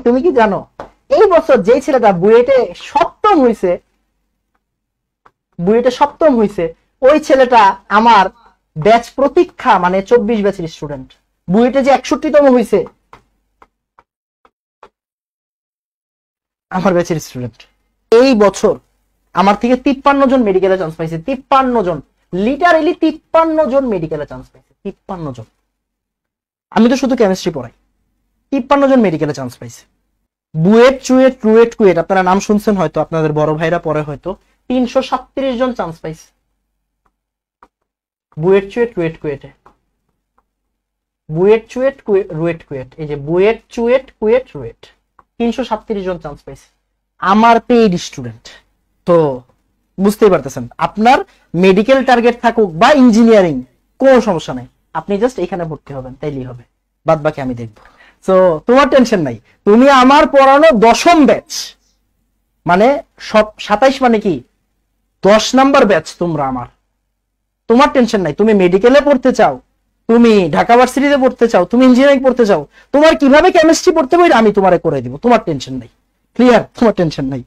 তুমি কি জানো এই বছর যে ছেলেটা বুয়েটে সপ্তম হইছে ওই ছেলেটা আমার ব্যাচ প্রতীক্ষা মানে 24 ব্যাচের স্টুডেন্ট। বুয়েটে যে 61তম হইছে আমার ব্যাচের স্টুডেন্ট। এই বছর আমার থেকে 53 জন মেডিকেলে চান্স পাইছে। 53 জন, লিটারেলি 53 জন মেডিকেলে চান্স পাইছে। 53 জন। আমি তো শুধু কেমিস্ট্রি পড়াই। 53 জন মেডিকেলে চান্স পাইছে। বুয়েট, চুয়েট, রুয়েট, কুয়েট আপনারা নাম শুনছেন হয়তো, আপনাদের বড় ভাইরা পরে হয়তো। 337 জন চান্স পাইছে বুয়েট, চুয়েট, রুয়েট, কুয়েটে। বুয়েট, চুয়েট, রুয়েট, কুয়েট, এই যে বুয়েট, চুয়েট, কুয়েট, রুয়েট, 337 জন চান্স পাইছে আমার পেইড স্টুডেন্ট। তো বুঝতেই পারতেছেন, আপনার মেডিকেল টার্গেট থাকুক বা ইঞ্জিনিয়ারিং, কোনো সমস্যা নাই, আপনি জাস্ট এখানে ভর্তি হবেন, তাইলেই হবে, বাদ বাকি আমি দেখবো। তো তোমার টেনশন নাই, তুমি আমার পড়ানো 10ম ব্যাচ, মানে সব 27 মানে কি 10 নাম্বার ব্যাচ তোমরা আমার। তোমার টেনশন নাই, তুমি মেডিকেলে পড়তে চাও, তুমি ঢাকা ভার্সিটিতে পড়তে চাও, তুমি ইঞ্জিনিয়ারিং পড়তে চাও, তোমার কিভাবে কেমিস্ট্রি পড়তে হবে আমি তোমারে করে দিব, তোমার টেনশন নাই। ক্লিয়ার? তোমার টেনশন নাই।